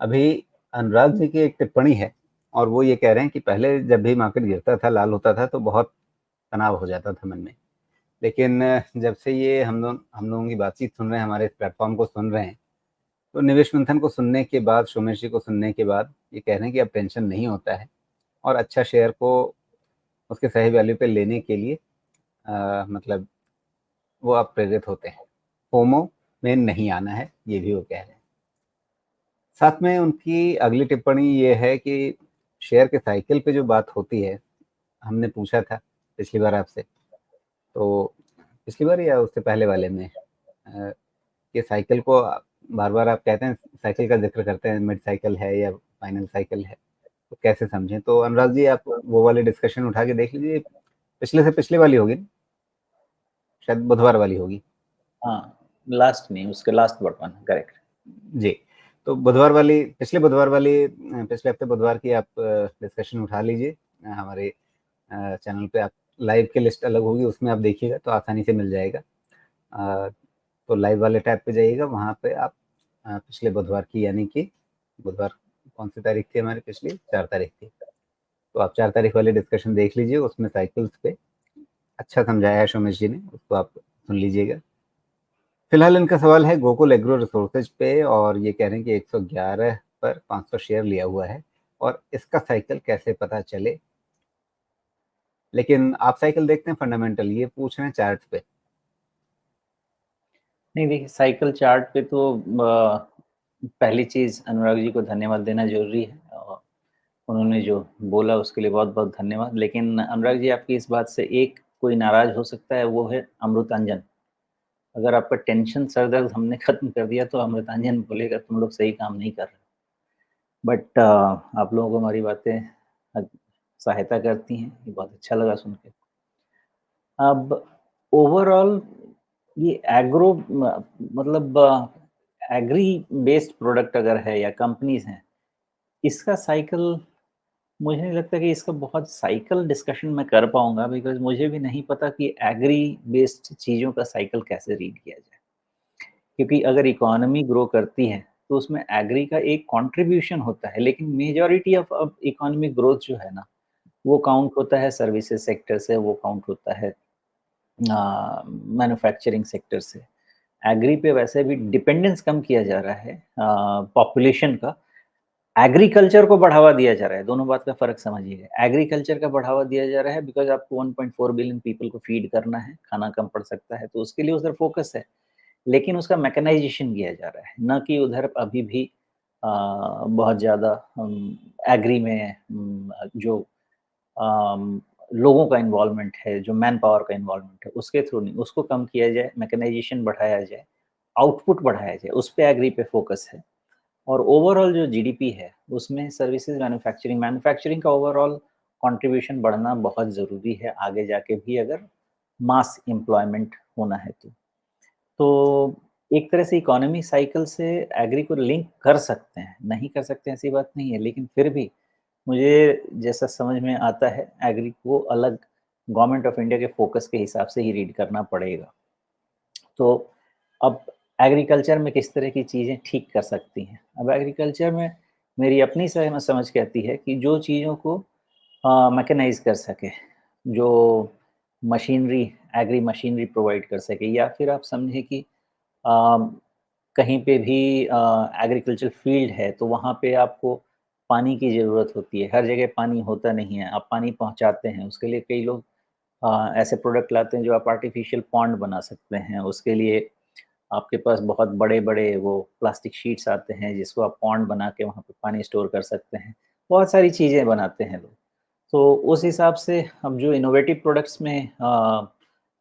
अभी अनुराग जी की एक टिप्पणी है और वो ये कह रहे हैं कि पहले जब भी मार्केट गिरता था, लाल होता था तो बहुत तनाव हो जाता था मन में। लेकिन जब से ये हम लोगों की बातचीत सुन रहे हैं, हमारे इस प्लेटफ़ॉर्म को सुन रहे हैं, तो निवेश मंथन को सुनने के बाद, सोमेश जी को सुनने के बाद ये कह रहे हैं कि अब टेंशन नहीं होता है और अच्छा शेयर को उसके सही वैल्यू पे लेने के लिए मतलब वो अब प्रेरित होते हैं। फोमो में नहीं आना है, ये भी वो कह रहे हैं। साथ में उनकी अगली टिप्पणी ये है कि शेयर के साइकिल पे जो बात होती है, हमने पूछा था पिछली बार आपसे, तो पिछली बार या उससे पहले वाले में कि साइकिल को बार-बार आप कहते हैं, साइकिल का ज़िक्र करते हैं, मिड साइकिल है या फाइनल साइकिल है, तो कैसे समझें? तो अनुराग जी आप वो वाली डिस्कशन उठा के देख लीजिए, पिछले से पिछले वाली होगी ना? शायद बुधवार वाली होगी। हाँ, लास्ट नहीं, उसके लास्ट बट वन, करेक्ट। जी, तो बुधवार वाली, पिछले बुधवार वाली, पिछले हफ्ते बुधवार की आप डिस्कशन उठा लीजिए। हमारे चैनल पे आप लाइव की लिस्ट अलग होगी, उसमें आप देखिएगा तो आसानी से मिल जाएगा। तो लाइव वाले टैब पे जाइएगा, वहाँ पे आप पिछले बुधवार की, यानी कि बुधवार कौन सी तारीख थी हमारी पिछली? 4 तारीख थी। तो आप 4 तारीख वाली डिस्कशन देख लीजिए, उसमें साइकिल्स पे अच्छा समझाया है सोमेश जी ने, उसको आप सुन लीजिएगा। फिलहाल इनका सवाल है गोकुल एग्रो रिसोर्सेज पे और ये कह रहे हैं कि 111 पर 500 शेयर लिया हुआ है और इसका साइकिल कैसे पता चले? लेकिन आप साइकिल देखते हैं फंडामेंटल, ये पूछ रहे हैं चार्ट पे। नहीं देखिए, साइकिल चार्ट पे तो पहली चीज़ अनुराग जी को धन्यवाद देना ज़रूरी है और उन्होंने जो बोला उसके लिए बहुत-बहुत धन्यवाद। लेकिन अनुराग जी, आपकी इस बात से एक कोई नाराज़ हो सकता है, वो है अमृतांजन। अगर आपका टेंशन, सर दर्द हमने खत्म कर दिया तो अमृतांजन बोलेगा तुम लोग सही काम नहीं कर रहे। बट आप लोगों को हमारी बातें सहायता करती हैं, ये बहुत अच्छा लगा सुन के। अब ओवरऑल ये एग्रो मतलब एग्री बेस्ड प्रोडक्ट अगर है या कंपनीज़ हैं, इसका साइकिल मुझे नहीं लगता कि इसका बहुत साइकिल डिस्कशन मैं कर पाऊँगा, बिकॉज़ मुझे भी नहीं पता कि एग्री बेस्ड चीज़ों का साइकिल कैसे रीड किया जाए। क्योंकि अगर इकोनॉमी ग्रो करती है, तो उसमें एग्री का एक कंट्रीब्यूशन होता है, लेकिन मेजॉरिटी ऑफ अब इकोनॉमिक ग्रोथ जो है ना, वो काउंट होता है सर्विसेज सेक्टर से, वो काउंट होता है मैन्युफैक्चरिंग सेक्टर से। एग्री पे वैसे भी डिपेंडेंस कम किया जा रहा है पॉपुलेशन का, एग्रीकल्चर को बढ़ावा दिया जा रहा है, दोनों बात का फ़र्क समझिएगा। एग्रीकल्चर का बढ़ावा दिया जा रहा है बिकॉज़ आपको 1.4 बिलियन पीपल को फीड करना है, खाना कम पड़ सकता है, तो उसके लिए उधर फ़ोकस है। लेकिन उसका मैकेनाइज़ेशन किया जा रहा है, ना कि उधर अभी भी बहुत ज़्यादा एग्री में जो लोगों का इन्वॉल्वमेंट है, जो मैन पावर का इन्वॉल्वमेंट है, उसके थ्रू नहीं, उसको कम किया जाए, मैकेनाइज़ेशन बढ़ाया जाए, आउटपुट बढ़ाया जाए, उस पे एग्री पे फ़ोकस है। और ओवरऑल जो जीडीपी है, उसमें सर्विसेज़ मैन्युफैक्चरिंग का ओवरऑल कंट्रीब्यूशन बढ़ना बहुत ज़रूरी है, आगे जाके भी अगर मास एम्प्लॉयमेंट होना है तो। तो एक तरह से इकोनॉमी साइकिल से एग्री को लिंक कर सकते हैं, नहीं कर सकते ऐसी बात नहीं है, लेकिन फिर भी मुझे जैसा समझ में आता है, एग्री को अलग गवर्नमेंट ऑफ इंडिया के फ़ोकस के हिसाब से ही रीड करना पड़ेगा। तो अब एग्रीकल्चर में किस तरह की चीज़ें ठीक कर सकती हैं? अब एग्रीकल्चर में मेरी अपनी समझ कहती है कि जो चीज़ों को मैकेनाइज़ कर सके, जो मशीनरी एग्री मशीनरी प्रोवाइड कर सके, या फिर आप समझें कि अ, कहीं पे भी एग्रीकल्चर फील्ड है, तो वहाँ पे आपको पानी की ज़रूरत होती है। हर जगह पानी होता नहीं है, आप पानी पहुँचाते हैं, उसके लिए कई लोग ऐसे प्रोडक्ट लाते हैं जो आप आर्टिफ़िशियल पॉन्ड बना सकते हैं। उसके लिए आपके पास बहुत बड़े-बड़े वो प्लास्टिक शीट्स आते हैं, जिसको आप पॉन्ड बना के वहाँ पे पानी स्टोर कर सकते हैं। बहुत सारी चीज़ें बनाते हैं लोग। तो उस हिसाब से अब जो इनोवेटिव प्रोडक्ट्स में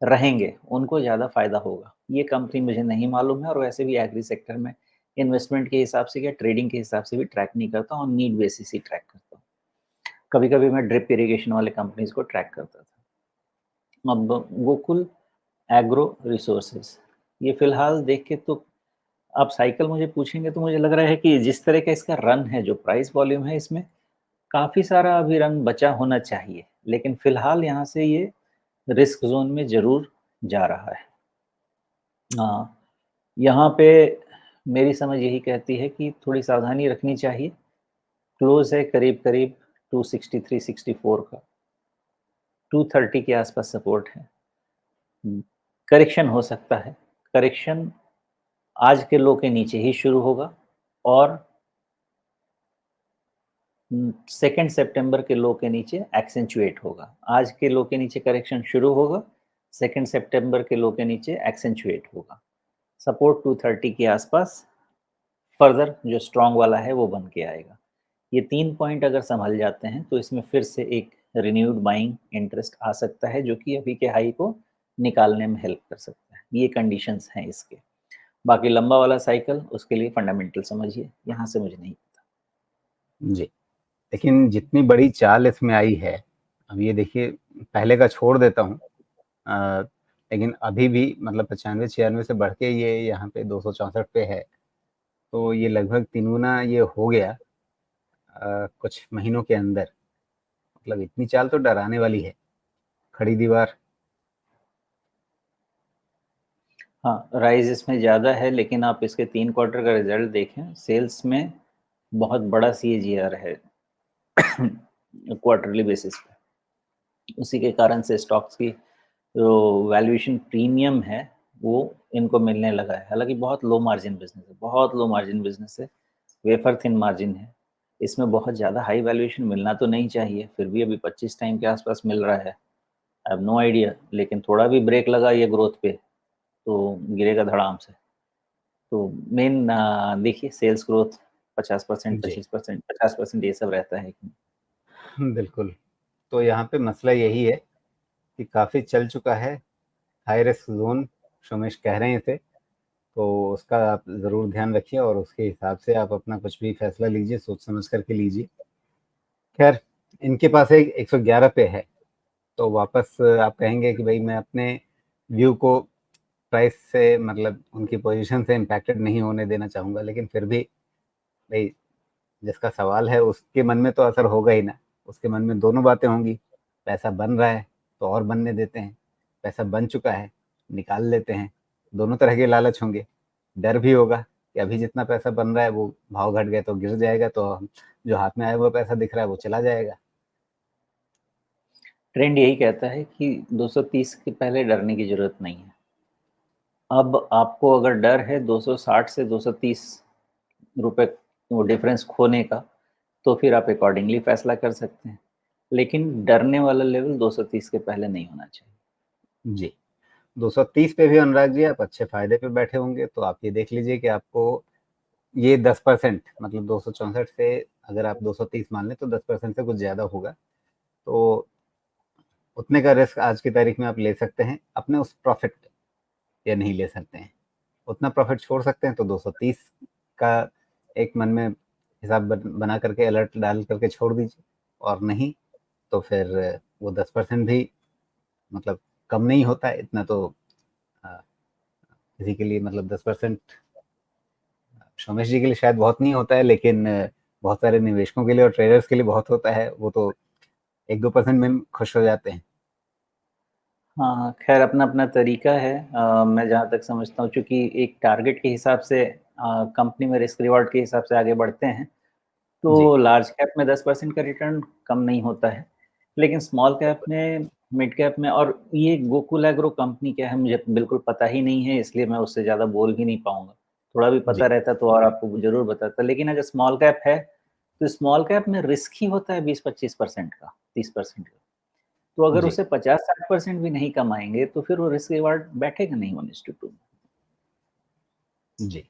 रहेंगे, उनको ज़्यादा फ़ायदा होगा। ये कंपनी मुझे नहीं मालूम है, और वैसे भी एग्री सेक्टर में इन्वेस्टमेंट के हिसाब से या ट्रेडिंग के हिसाब से भी ट्रैक नहीं करता हूँ, नीड बेसिस ही ट्रैक करता हूँ। कभी-कभी मैं ड्रिप इरिगेशन वाले कंपनीज़ को ट्रैक करता था। अब गोकुल एग्रो रिसोर्सेज़, ये फ़िलहाल देख के तो आप साइकिल मुझे पूछेंगे तो मुझे लग रहा है कि जिस तरह का इसका रन है, जो प्राइस वॉल्यूम है, इसमें काफ़ी सारा अभी रन बचा होना चाहिए। लेकिन फ़िलहाल यहाँ से ये रिस्क ज़ोन में ज़रूर जा रहा है। यहाँ पे मेरी समझ यही कहती है कि थोड़ी सावधानी रखनी चाहिए। क्लोज़ है करीब-करीब 263-64 का, 230 के आसपास सपोर्ट है। करेक्शन हो सकता है, करेक्शन आज के लो के नीचे ही शुरू होगा और 2 सितंबर के लो के नीचे एक्सेंचुएट होगा। आज के लो के नीचे करेक्शन शुरू होगा, 2 सितंबर के लो के नीचे एक्सेंचुएट होगा। सपोर्ट 230 के आसपास फर्दर जो स्ट्रॉन्ग वाला है वो बन के आएगा। ये 3 पॉइंट अगर सँभल जाते हैं तो इसमें फिर से एक रिन्यूड बाइंग इंटरेस्ट आ सकता है, जो कि अभी के हाई को निकालने में हेल्प कर सकता है। ये कंडीशंस हैं इसके। बाकी लंबा वाला साइकिल उसके लिए फंडामेंटल समझिए, यहाँ से मुझे नहीं पता। जी, लेकिन जितनी बड़ी चाल इसमें आई है, अब ये देखिए पहले का छोड़ देता हूँ लेकिन अभी भी मतलब 95-96 से बढ़ के ये यहाँ पे 264 पे है, तो ये लगभग 3 गुना ये हो गया कुछ महीनों के अंदर। मतलब इतनी चाल तो डराने वाली है, खड़ी दीवार। हाँ, राइज़ इसमें ज़्यादा है, लेकिन आप इसके 3 क्वार्टर का रिज़ल्ट देखें, सेल्स में बहुत बड़ा सीएजीआर है क्वार्टरली बेसिस पे। उसी के कारण से स्टॉक्स की जो वैल्यूएशन प्रीमियम है, वो इनको मिलने लगा है। हालाँकि बहुत लो मार्जिन बिज़नेस है, बहुत लो मार्जिन बिज़नेस है, वेफर थिन मार्जिन है। इसमें बहुत ज़्यादा हाई वैल्यूएशन मिलना तो नहीं चाहिए, फिर भी अभी 25 टाइम के आस-पास मिल रहा है। आई हैव नो आइडिया, लेकिन थोड़ा भी ब्रेक लगा ये ग्रोथ पे, तो गिरेगा धड़ाम से। तो मेन देखिए सेल्स ग्रोथ 50%, जी, 25%, 50% ये सब रहता है कि बिल्कुल। तो यहाँ पे मसला यही है कि काफ़ी चल चुका है, हाई रिस्क ज़ोन शोमेश कह रहे हैं इसे, तो उसका आप ज़रूर ध्यान रखिए और उसके हिसाब से आप अपना कुछ भी फैसला लीजिए, सोच समझ कर के लीजिए। ख़ैर, इनके पास एक 111 पे है, तो वापस आप कहेंगे कि भई मैं अपने व्यू को प्राइस से मतलब उनकी पोज़ीशन से इम्पैक्टेड नहीं होने देना चाहूँगा, लेकिन फिर भी भई जिसका सवाल है उसके मन में तो असर होगा ही ना, उसके मन में दोनों बातें होंगी, पैसा बन रहा है तो और बनने देते हैं, पैसा बन चुका है, निकाल लेते हैं, दोनों तरह के लालच होंगे। डर भी होगा कि अभी जितना पैसा बन रहा है वो भाव घट गया तो गिर जाएगा, तो हम जो हाथ में आया हुआ पैसा दिख रहा है वो चला जाएगा। ट्रेंड यही कहता है कि 230 के पहले डरने की ज़रूरत नहीं है। अब आपको अगर डर है 260 से 230 रुपए वो डिफरेंस खोने का, तो फिर आप अकॉर्डिंगली फैसला कर सकते हैं। लेकिन डरने वाला लेवल 230 के पहले नहीं होना चाहिए। जी, 230 पे भी अनुराग जी आप अच्छे फ़ायदे पे बैठे होंगे, तो आप ये देख लीजिए कि आपको ये 10% मतलब 264 से अगर आप 230 मान लें तो 10% से कुछ ज़्यादा होगा। तो उतने का रिस्क आज की तारीख में आप ले सकते हैं, अपने उस प्रॉफ़िट या नहीं ले सकते हैं। उतना प्रॉफ़िट छोड़ सकते हैं तो 230 का एक मन में हिसाब बना करके अलर्ट डाल करके छोड़ दीजिए और नहीं तो फिर वो 10% भी मतलब कम नहीं होता है, इतना तो अ, किसी के लिए मतलब 10% सोमेश जी के लिए शायद बहुत नहीं होता है, लेकिन बहुत सारे निवेशकों के लिए और ट्रेडर्स के लिए बहुत होता है। वो तो 1-2% में खुश हो जाते हैं। हाँ, खैर अपना-अपना तरीका है। मैं जहाँ तक समझता हूँ चूँकि एक टारगेट के हिसाब से कंपनी में रिस्क रिवार्ड के हिसाब से आगे बढ़ते हैं, जी, तो लार्ज कैप में 10% का रिटर्न कम नहीं होता है। लेकिन स्मॉल कैप में, मिड कैप में और ये गोकुल एग्रो कंपनी क्या है मुझे बिल्कुल पता ही नहीं है, इसलिए मैं उससे ज़्यादा बोल भी नहीं पाऊँगा। थोड़ा भी पता जी, रहता तो और आपको ज़रूर बताता। लेकिन अगर स्मॉल कैप है, तो स्मॉल कैप में रिस्क ही होता है 20-25% का, 30% का। तो अगर जी, उसे 50-60% भी नहीं कमाएँगे, तो फिर वो रिस्क रिवार्ड बैठेगा नहीं 1:2 में। जी।